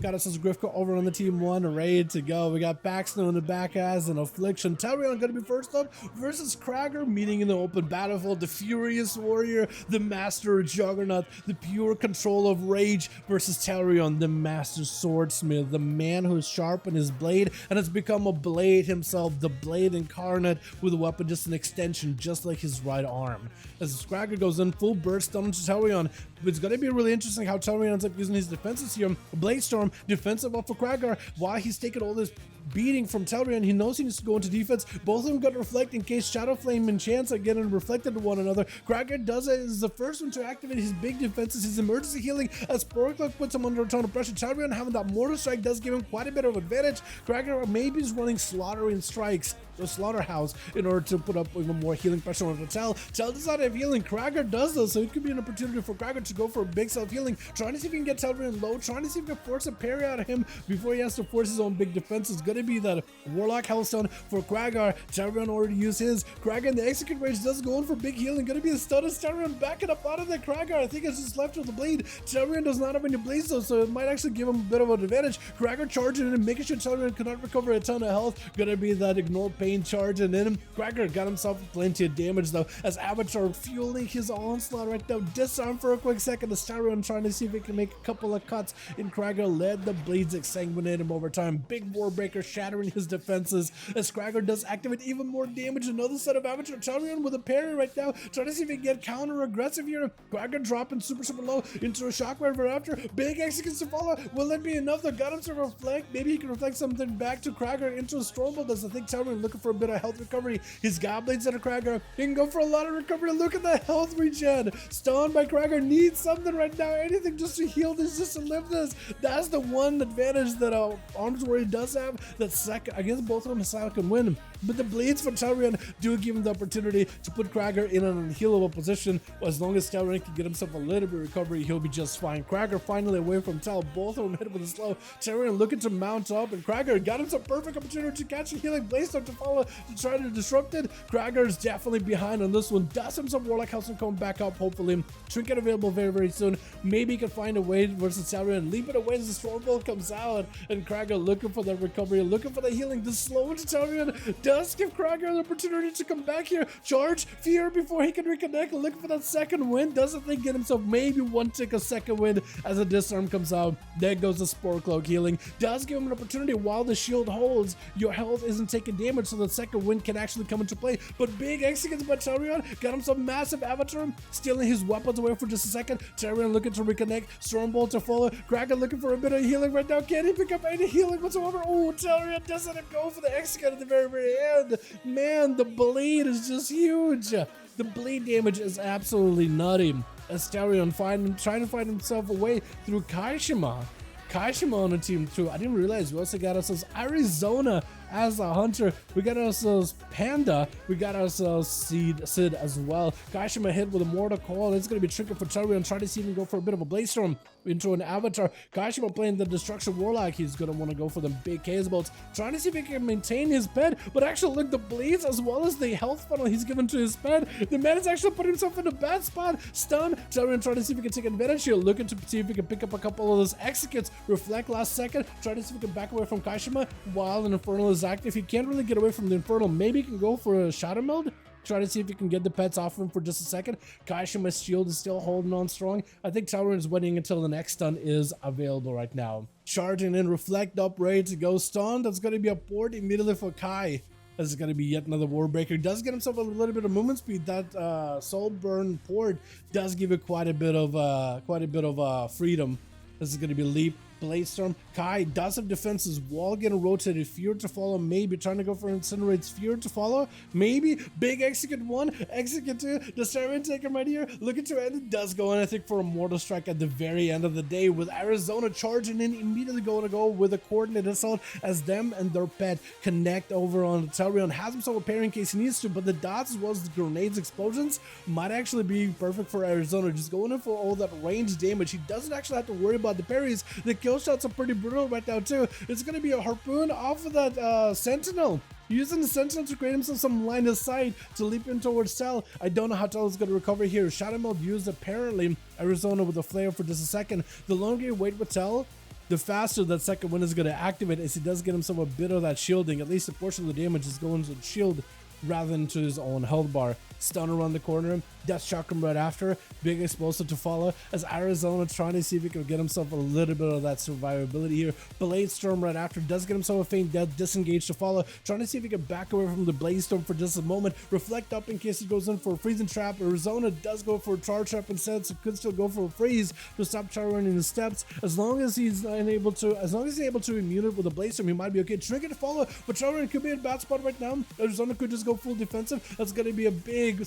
Got us as Grifka over on the team 1, ready to go. We got Baxno in the back as an Affliction. Telrion going to be first up versus Krager, meeting in the open battlefield. The Furious Warrior, the Master Juggernaut, the pure control of rage versus Telrion, the Master Swordsmith, the man who's sharpened his blade and has become a blade himself, the blade incarnate with a weapon just an extension, just like his right arm. As Krager goes in full burst onto Telrion, it's going to be really interesting how Telrion ends up using his defenses here. Blade Storm, defensive up for Krager, while he's taking all this beating from Telrion. He knows he needs to go into defense. Both of them got to reflect in case Shadow Flame and Chance are getting reflected to one another. Krager does it, is the first one to activate his big defenses, his emergency healing, as Sporklock puts him under a ton of pressure. Telrion having that Mortar Strike does give him quite a bit of advantage. Krager maybe is running Slaughtering Strikes, the Slaughterhouse, in order to put up even more healing pressure on Tell. Tell does not have healing. Krager does though, so it could be an opportunity for Krager to go for a big self-healing, trying to see if he can get Telrion low, trying to see if he can force a parry out of him before he has to force his own big defense. It's going to be that Warlock Hellstone for Krager. Telrion already used his. Krager in the Execute Rage does go in for big healing. Going to be a stun as Telrion backing up out of the Krager. I think it's just left with the blade. Telrion does not have any blades though, so it might actually give him a bit of an advantage. Krager charging in and making sure Telrion cannot recover a ton of health. Going to be that Ignore Pain charge, and then Krager got himself plenty of damage though, as Avatar fueling his onslaught right now. Disarm for a quick second as Telrion trying to see if he can make a couple of cuts, and Krager led the blades exsanguinate him over time. Big Warbreaker shattering his defenses as Krager does activate even more damage. Another set of Avatar. Telrion with a parry right now, trying to see if he can get counter aggressive here. Krager dropping super low into a shockwave right after. Big executes to follow. Will it be enough? They got him to reflect. Maybe he can reflect something back to Krager into a Stormbolt. Does I think Telrion looking for a bit of health recovery. His Godblades at a Krager. He can go for a lot of recovery. Look at the health regen. Stunned by Krager. Needs something right now. Anything just to heal this, just to live this. That's the one advantage that Arms Warrior does have. That second against both of them, Asylum can win. But the blades for Telrion do give him the opportunity to put Krager in an unhealable position. As long as Telrion can get himself a little bit of recovery, he'll be just fine. Krager finally away from Tel. Both of them hit with a slow. Telrion looking to mount up, and Krager got him some perfect opportunity to catch a healing blade start to follow to try to disrupt it. Krager is definitely behind on this one. Does himself Warlock House and come back up, hopefully. Trinket available very soon. Maybe he can find a way versus Telrion. Leap it away as the Stormbolt comes out, and Krager looking for that recovery, looking for the healing. The slow into Telrion does give Krager an opportunity to come back here. Charge Fear before he can reconnect. Looking for that second win. Doesn't think get himself maybe one tick a second win as a disarm comes out. There goes the Spore Cloak healing. Does give him an opportunity while the shield holds. Your health isn't taking damage, so the second win can actually come into play. But big executes by Telrion. Got him some massive Avatar, stealing his weapons away for just a second. Telrion looking to reconnect. Stormbolt to follow. Krager looking for a bit of healing right now. Can't he pick up any healing whatsoever? Oh, Telrion doesn't go for the execute at the very end. Man, the bleed is just huge. The bleed damage is absolutely nutty. As Telrion trying to find himself a way through Kaishima. Kaishima on the team too. I didn't realize we also got ourselves Arizona as a hunter. We got ourselves Panda. We got ourselves Sid as well. Kaishima hit with a Mortal Call. It's going to be tricky for Telrion. Try to see if he can go for a bit of a Blade Storm into an Avatar. Kaishima playing the Destruction Warlock. He's going to want to go for the big Chaos Bolts. Trying to see if he can maintain his pet. But actually, look, the bleeds as well as the health funnel he's given to his pet. The man has actually put himself in a bad spot. Stun. Telrion trying to see if he can take advantage here. Looking to see if he can pick up a couple of those executes. Reflect last second. Trying to see if he can back away from Kaishima while an Infernal is active. He can't really get away from the Infernal. Maybe he can go for a Shadow Meld. Try to see if he can get the pets off him for just a second. Kaishima's shield is still holding on strong. I think Telrion is waiting until the next stun is available right now. Charging in, reflect up, ready to go. Stun. That's going to be a port immediately for Kai. This is going to be yet another Warbreaker. Does get himself a little bit of movement speed. That Soulburn port does give it quite a bit of freedom. This is going to be Leap, Blade Storm. Kai does have defenses. Wall getting rotated. Fear to follow. Maybe trying to go for Incinerate's Fear to follow. Maybe big execute 1, execute 2. The Servant taker right here. Looking to end. It does go in, I think, for a Mortal Strike at the very end of the day, with Arizona charging in, immediately going to go with a coordinated assault as them and their pet connect over on Telrion. Has himself a parry in case he needs to, but the dots as well as the grenades, explosions might actually be perfect for Arizona. Just going in for all that range damage. He doesn't actually have to worry about the parries. The kill shots are pretty brutal right now too. It's going to be a harpoon off of that Sentinel. Using the Sentinel to create himself some line of sight to leap in towards Tel. I don't know how Tel is going to recover here. Shadow Meld used apparently. Arizona with a flare for just a second. The longer you wait with Tel, the faster that second wind is going to activate, as he does get himself a bit of that shielding. At least a portion of the damage is going to the shield rather than to his own health bar. Stun around the corner, Death Shock him right after, big explosive to follow, as Arizona trying to see if he can get himself a little bit of that survivability here. Blade Storm right after, does get himself a faint death, disengage to follow, trying to see if he can back away from the Blade Storm for just a moment, reflect up in case he goes in for a freezing trap. Arizona does go for a charge trap instead, so could still go for a freeze to stop Charon in his steps. As long as he's able to immune it with a Blade Storm, he might be okay. Trinket to follow, but Charon could be in a bad spot right now. Arizona could just go full defensive. That's going to be a big,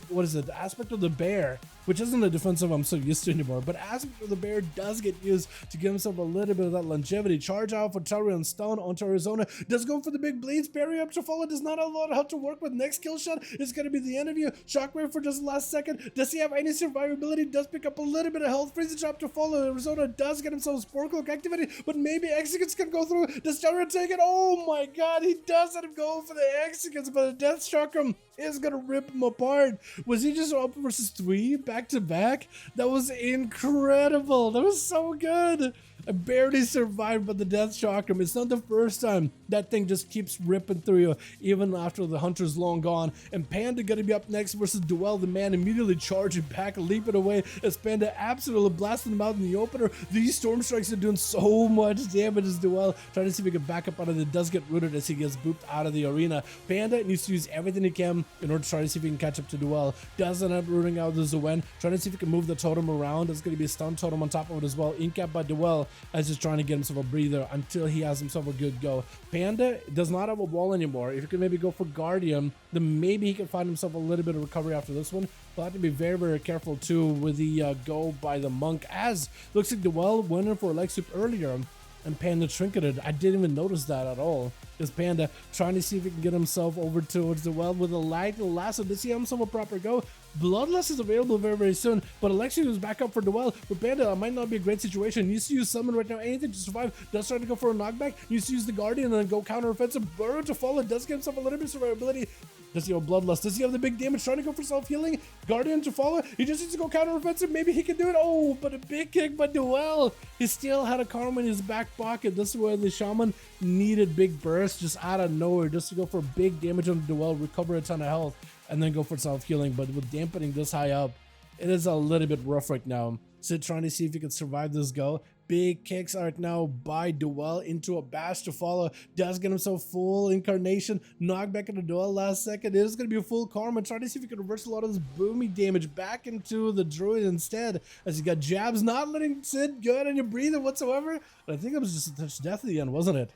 what is it, aspect of the bear, which isn't a defensive I'm so used to anymore, but aspect of the bear does get used to give himself a little bit of that longevity. Charge out for Tarion, stun onto Arizona, does go for the big blades, parry up to follow, does not have a lot of help to work with. Next kill shot is going to be the end of you. Shockwave for just the last second. Does he have any survivability? Does pick up a little bit of health. Freezing trap to follow. Arizona does get himself Spore Cloak activated, but maybe Executes can go through. Does Tarion take it? Oh my god, he does let him go for the Executes, but a Death Shock him is gonna rip him apart. Was he just up versus 3 back to back? That was incredible. That was so good. I barely survived, but the Death Shock him. It's not the first time that thing just keeps ripping through you, even after the hunter's long gone. And Panda gonna be up next versus Duel. The man immediately charging back, leaping away as Panda absolutely blasting him out in the opener. These Storm Strikes are doing so much damage as Duel trying to see if he can back up out of it. Does get rooted as he gets booped out of the arena. Panda needs to use everything he can in order to try to see if he can catch up to Duel. Does end up rooting out the Zuen, trying to see if he can move the totem around. There's gonna be a stun totem on top of it as well. Incap by Duel as he's trying to get himself a breather until he has himself a good go. Panda does not have a wall anymore. If he could maybe go for Guardian, then maybe he can find himself a little bit of recovery after this one. But have to be very, very careful too with the go by the monk, as looks like Duel went in for leg soup earlier and Panda trinketed. I didn't even notice that at all. Is Panda trying to see if he can get himself over towards the well with a lag lasso? Does he have himself a proper go? Bloodlust is available very, very soon, but Alexius is back up for Duel. For Panda, it might not be a great situation. Needs to use Summon right now, anything to survive. Does try to go for a knockback. Needs to use the Guardian and then go counter offensive. Burrow to follow. Does give himself a little bit of survivability. Does he have Bloodlust? Does he have the big damage? Trying to go for self-healing. Guardian to follow. He just needs to go counter offensive. Maybe he can do it. Oh, but a big kick by Duel. He still had a karma in his back pocket. This is where the Shaman needed big burst just out of nowhere just to go for big damage on the Duel, recover a ton of health, and then go for self-healing. But with dampening this high up, it is a little bit rough right now. Sid trying to see if he can survive this go. Big kicks right now by Duel into a bash to follow. Does get himself full incarnation. Knock back into Duel last second. It is going to be a full karma. Trying to see if he can reverse a lot of this boomy damage back into the druid instead. As he got jabs, not letting Sid go ahead on your breather whatsoever. But I think it was just a touch death at the end, wasn't it?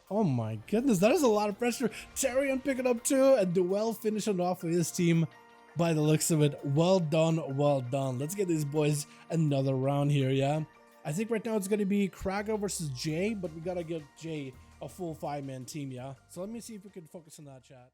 Oh my goodness, that is a lot of pressure. Tarion picking up too, and Duel finishing off with his team by the looks of it. Well done, well done. Let's get these boys another round here, yeah? I think right now it's going to be Kraga versus Jay, but we got to give Jay a full 5-man team, yeah? So let me see if we can focus on that, chat.